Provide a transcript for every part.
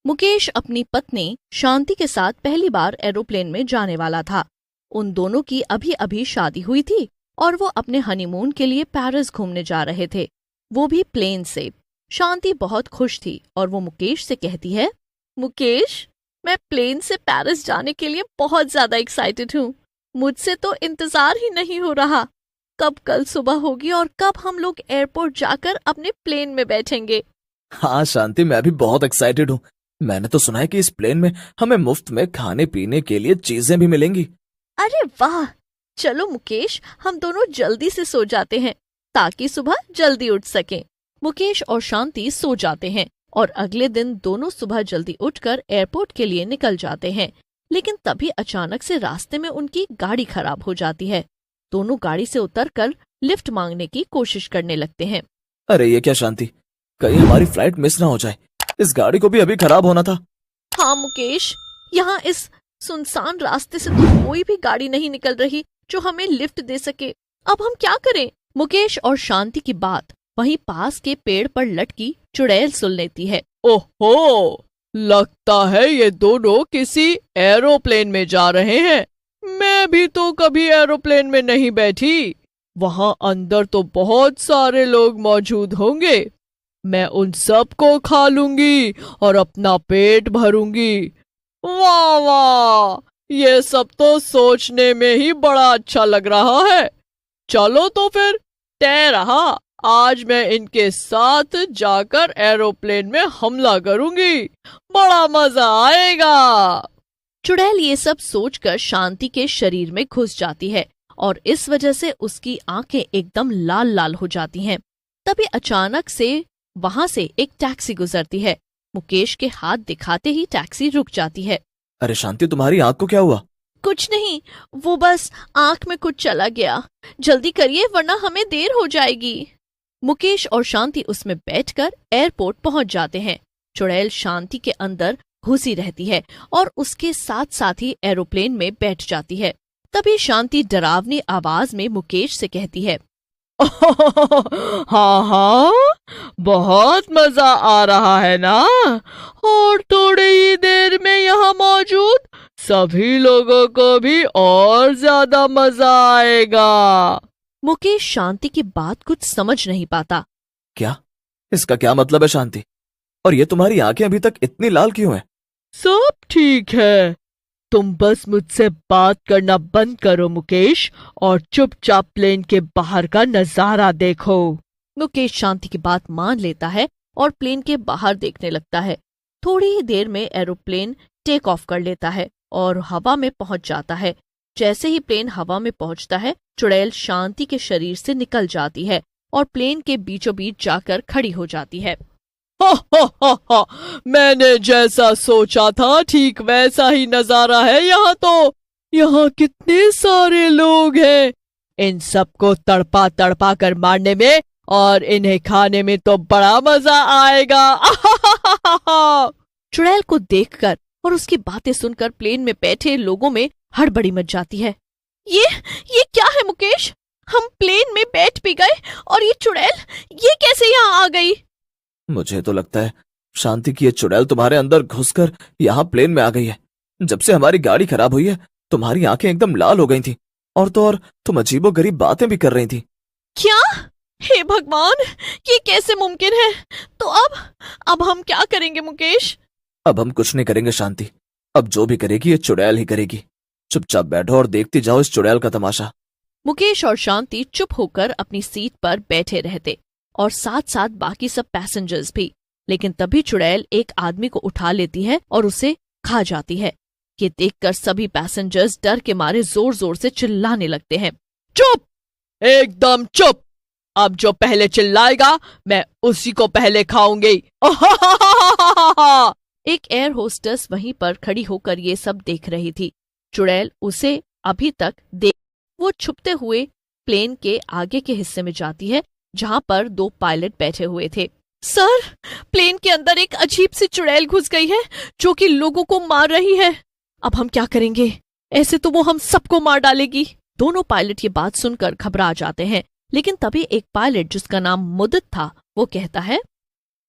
मुकेश अपनी पत्नी शांति के साथ पहली बार एरोप्लेन में जाने वाला था। उन दोनों की अभी अभी शादी हुई थी और वो अपने हनीमून के लिए पेरिस घूमने जा रहे थे, वो भी प्लेन से। शांति बहुत खुश थी और वो मुकेश से कहती है, मुकेश, मैं प्लेन से पेरिस जाने के लिए बहुत ज्यादा एक्साइटेड हूँ। मुझसे तो इंतजार ही नहीं हो रहा। कब कल सुबह होगी और कब हम लोग एयरपोर्ट जाकर अपने प्लेन में बैठेंगे। हाँ शांति, मैं भी बहुत एक्साइटेड हूँ। मैंने तो सुना है कि इस प्लेन में हमें मुफ्त में खाने पीने के लिए चीजें भी मिलेंगी। अरे वाह, चलो मुकेश, हम दोनों जल्दी से सो जाते हैं ताकि सुबह जल्दी उठ सकें। मुकेश और शांति सो जाते हैं और अगले दिन दोनों सुबह जल्दी उठकर एयरपोर्ट के लिए निकल जाते हैं। लेकिन तभी अचानक से रास्ते में उनकी गाड़ी खराब हो जाती है। दोनों गाड़ी से उतरकर लिफ्ट मांगने की कोशिश करने लगते हैं। अरे ये क्या शांति, कहीं हमारी फ्लाइट मिस ना हो जाए। इस गाड़ी को भी अभी खराब होना था। हाँ मुकेश, यहाँ इस सुनसान रास्ते से तो कोई भी गाड़ी नहीं निकल रही जो हमें लिफ्ट दे सके। अब हम क्या करें? मुकेश और शांति की बात वहीं पास के पेड़ पर लटकी चुड़ैल सुन लेती है। ओहो, लगता है ये दोनों किसी एरोप्लेन में जा रहे हैं। मैं भी तो कभी एरोप्लेन में नहीं बैठी। वहां अंदर तो बहुत सारे लोग मौजूद होंगे। मैं उन सबको खा लूंगी और अपना पेट भरूंगी। वाह वाह, ये सब तो सोचने में ही बड़ा अच्छा लग रहा है। चलो तो फिर तय रहा, आज मैं इनके साथ जाकर एरोप्लेन में हमला करूंगी। बड़ा मजा आएगा। चुड़ैल ये सब सोचकर शांति के शरीर में घुस जाती है और इस वजह से उसकी आंखें एकदम लाल लाल हो जाती हैं। तभी अचानक से वहां से एक टैक्सी गुजरती है। मुकेश के हाथ दिखाते ही टैक्सी रुक जाती है। अरे शांति, तुम्हारी आंख को क्या हुआ? कुछ नहीं, वो बस आंख में कुछ चला गया। जल्दी करिए वरना हमें देर हो जाएगी। मुकेश और शांति उसमें बैठकर एयरपोर्ट पहुंच जाते हैं। चुड़ैल शांति के अंदर घुसी रहती है और उसके साथ साथ ही एरोप्लेन में बैठ जाती है। तभी शांति डरावनी आवाज में मुकेश से कहती है, हाँ हाँ, बहुत मजा आ रहा है ना। और थोड़ी ही देर में यहाँ मौजूद सभी लोगों को भी और ज्यादा मजा आएगा। मुकेश शांति की बात कुछ समझ नहीं पाता। क्या? इसका क्या मतलब है शांति? और ये तुम्हारी आंखें अभी तक इतनी लाल क्यों हैं? सब ठीक है, तुम बस मुझसे बात करना बंद करो मुकेश और चुपचाप प्लेन के बाहर का नजारा देखो। मुकेश शांति की बात मान लेता है और प्लेन के बाहर देखने लगता है। थोड़ी ही देर में एरोप्लेन टेक ऑफ कर लेता है और हवा में पहुंच जाता है। जैसे ही प्लेन हवा में पहुंचता है, चुड़ैल शांति के शरीर से निकल जाती है और प्लेन के बीचों बीच जाकर खड़ी हो जाती है। हा, मैंने जैसा सोचा था ठीक वैसा ही नजारा है। यहाँ तो यहाँ कितने सारे लोग हैं। इन सबको तड़पा तड़पा कर मारने में और इन्हें खाने में तो बड़ा मजा आएगा। चुड़ैल को देखकर और उसकी बातें सुनकर प्लेन में बैठे लोगों में हड़बड़ी मच जाती है। ये क्या है मुकेश? हम प्लेन में बैठ भी गए और ये चुड़ैल ये कैसे यहाँ आ गई? मुझे तो लगता है शांति की ये चुड़ैल तुम्हारे अंदर घुसकर यहाँ प्लेन में आ गई है। जब से हमारी गाड़ी खराब हुई है, तुम्हारी आंखें एकदम लाल हो गई थी और तो और तुम अजीबोगरीब बातें भी कर रही थी। क्या? हे भगवान, ये कैसे मुमकिन है? तो अब हम क्या करेंगे मुकेश? अब हम कुछ नहीं करेंगे शांति। अब जो भी करेगी ये चुड़ैल ही करेगी। चुपचाप बैठो और देखती जाओ इस चुड़ैल का तमाशा। मुकेश और शांति चुप होकर अपनी सीट पर बैठे रहते और साथ साथ बाकी सब पैसेंजर्स भी। लेकिन तभी चुड़ैल एक आदमी को उठा लेती है और उसे खा जाती है। ये देखकर सभी पैसेंजर्स डर के मारे जोर जोर से चिल्लाने लगते हैं। चुप, एकदम चुप। अब जो पहले चिल्लाएगा मैं उसी को पहले खाऊंगी। एक एयर होस्टेस वहीं पर खड़ी होकर ये सब देख रही थी। चुड़ैल उसे अभी तक देख वो छुपते हुए प्लेन के आगे के हिस्से में जाती है जहां पर दो पायलट बैठे हुए थे। सर, प्लेन के अंदर एक अजीब सी चुड़ैल घुस गई है जो कि लोगों को मार रही है। अब हम क्या करेंगे? ऐसे तो वो हम सबको मार डालेगी। दोनों पायलट ये बात सुनकर घबरा जाते हैं। लेकिन तभी एक पायलट जिसका नाम मुद्दत था वो कहता है,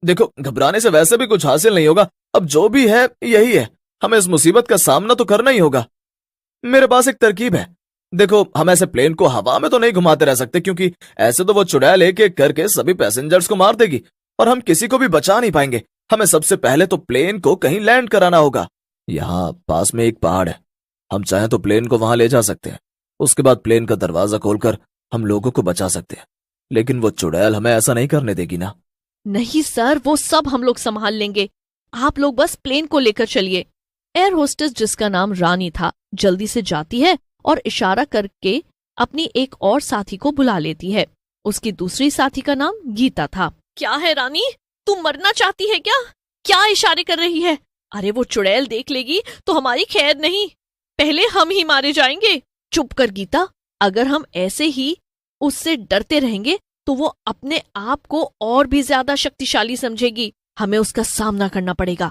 देखो, घबराने से वैसे भी कुछ हासिल नहीं होगा। अब जो भी है यही है, हमें इस मुसीबत का सामना तो करना ही होगा। मेरे पास एक तरकीब है। देखो, हम ऐसे प्लेन को हवा में तो नहीं घुमाते रह सकते, क्योंकि ऐसे तो वो चुड़ैल एक एक करके सभी पैसेंजर्स को मार देगी और हम किसी को भी बचा नहीं पाएंगे। हमें सबसे पहले तो प्लेन को कहीं लैंड कराना होगा। यहाँ पास में एक पहाड़ है, हम चाहें तो प्लेन को वहां ले जा सकते हैं। उसके बाद प्लेन का दरवाजा खोलकर हम लोगों को बचा सकते हैं। लेकिन वो चुड़ैल हमें ऐसा नहीं करने देगी ना? नहीं सर, वो सब हम लोग संभाल लेंगे। आप लोग बस प्लेन को लेकर चलिए। एयर होस्टेस, जिसका नाम रानी था, जल्दी से जाती है और इशारा करके अपनी एक और साथी को बुला लेती है। उसकी दूसरी साथी का नाम गीता था। क्या है रानी, तू मरना चाहती है क्या? क्या इशारे कर रही है? अरे वो चुड़ैल देख लेगी तो हमारी खैर नहीं, पहले हम ही मारे जाएंगे। चुप कर गीता, अगर हम ऐसे ही उससे डरते रहेंगे तो वो अपने आप को और भी ज्यादा शक्तिशाली समझेगी। हमें उसका सामना करना पड़ेगा।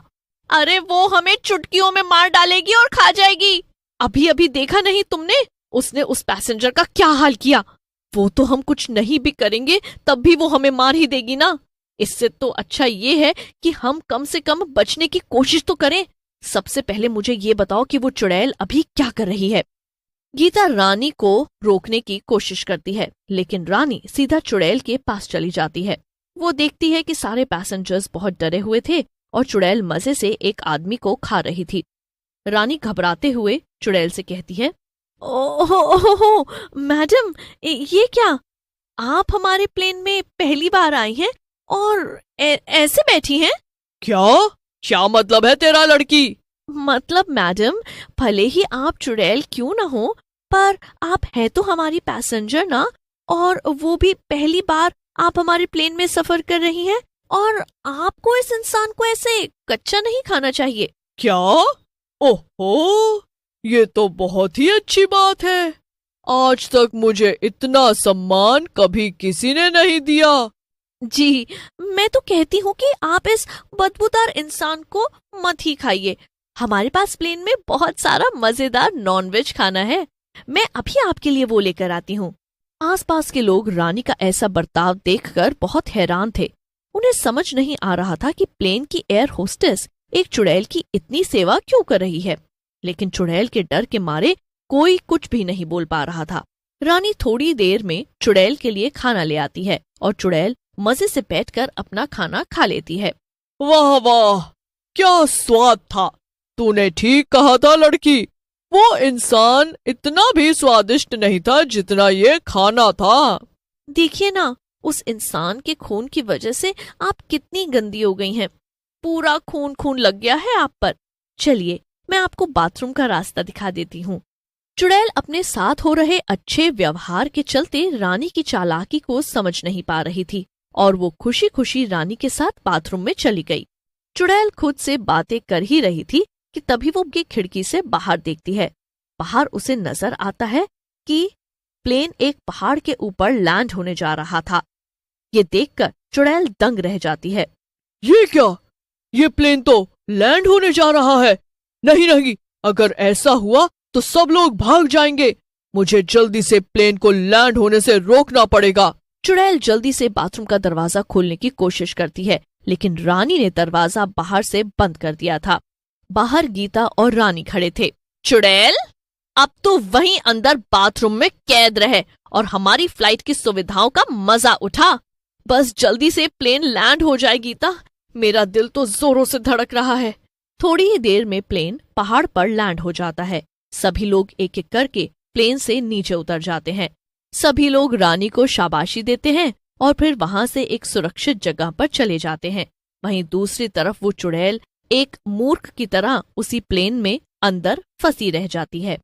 अरे वो हमें चुटकियों में मार डालेगी और खा जाएगी। अभी अभी देखा नहीं तुमने, उसने उस पैसेंजर का क्या हाल किया। वो तो हम कुछ नहीं भी करेंगे तब भी वो हमें मार ही देगी ना। इससे तो अच्छा ये है कि हम कम से कम बचने की कोशिश तो करें। सबसे पहले मुझे ये बताओ कि वो चुड़ैल अभी क्या कर रही है। गीता रानी को रोकने की कोशिश करती है, लेकिन रानी सीधा चुड़ैल के पास चली जाती है। वो देखती है कि सारे पैसेंजर्स बहुत डरे हुए थे और चुड़ैल मजे से एक आदमी को खा रही थी। रानी घबराते हुए चुड़ैल से कहती है, ओहो मैडम, ये क्या? आप हमारे प्लेन में पहली बार आई हैं और ऐसे बैठी हैं? क्या मतलब है तेरा लड़की? मतलब मैडम, भले ही आप चुड़ैल क्यों न हो, पर आप है तो हमारी पैसेंजर ना, और वो भी पहली बार आप हमारे प्लेन में सफर कर रही हैं, और आपको इस इंसान को ऐसे कच्चा नहीं खाना चाहिए। क्या? ओहो, ये तो बहुत ही अच्छी बात है। आज तक मुझे इतना सम्मान कभी किसी ने नहीं दिया। जी, मैं तो कहती हूँ कि आप इस बदबूदार इंसान को मत ही खाइए। हमारे पास प्लेन में बहुत सारा मजेदार नॉनवेज खाना है। मैं अभी आपके लिए वो लेकर आती हूँ। आसपास के लोग रानी का ऐसा बर्ताव देखकर बहुत हैरान थे। उन्हें समझ नहीं आ रहा था कि प्लेन की एयर होस्टेस एक चुड़ैल की इतनी सेवा क्यों कर रही है। लेकिन चुड़ैल के डर के मारे कोई कुछ भी नहीं बोल पा रहा था। रानी थोड़ी देर में चुड़ैल के लिए खाना ले आती है और चुड़ैल मजे से बैठकर अपना खाना खा लेती है। वाह वाह, क्या स्वाद था। तूने ठीक कहा था लड़की, वो इंसान इतना भी स्वादिष्ट नहीं था जितना ये खाना था। देखिए ना, उस इंसान के खून की वजह से आप कितनी गंदी हो गई हैं। पूरा खून खून लग गया है आप पर। चलिए, मैं आपको बाथरूम का रास्ता दिखा देती हूँ। चुड़ैल अपने साथ हो रहे अच्छे व्यवहार के चलते रानी की चालाकी को समझ नहीं पा रही थी और वो खुशी खुशी रानी के साथ बाथरूम में चली गई। चुड़ैल खुद से बातें कर ही रही थी कि तभी वो की खिड़की से बाहर देखती है। बाहर उसे नजर आता है कि प्लेन एक पहाड़ के ऊपर लैंड होने जा रहा था। ये देखकर चुड़ैल दंग रह जाती है। ये क्या? ये प्लेन तो लैंड होने जा रहा है। नहीं नहीं, अगर ऐसा हुआ तो सब लोग भाग जाएंगे। मुझे जल्दी से प्लेन को लैंड होने से रोकना पड़ेगा। चुड़ैल जल्दी से बाथरूम का दरवाजा खोलने की कोशिश करती है, लेकिन रानी ने दरवाजा बाहर से बंद कर दिया था। बाहर गीता और रानी खड़े थे। चुड़ैल, अब तो वहीं अंदर बाथरूम में कैद रहे और हमारी फ्लाइट की सुविधाओं का मजा उठा। बस जल्दी से प्लेन लैंड हो जाए गीता, मेरा दिल तो जोरों से धड़क रहा है। थोड़ी ही देर में प्लेन पहाड़ पर लैंड हो जाता है। सभी लोग एक एक करके प्लेन से नीचे उतर जाते हैं। सभी लोग रानी को शाबाशी देते हैं और फिर वहां से एक सुरक्षित जगह पर चले जाते हैं। वहीं दूसरी तरफ वो चुड़ैल एक मूर्ख की तरह उसी प्लेन में अंदर फंसी रह जाती है।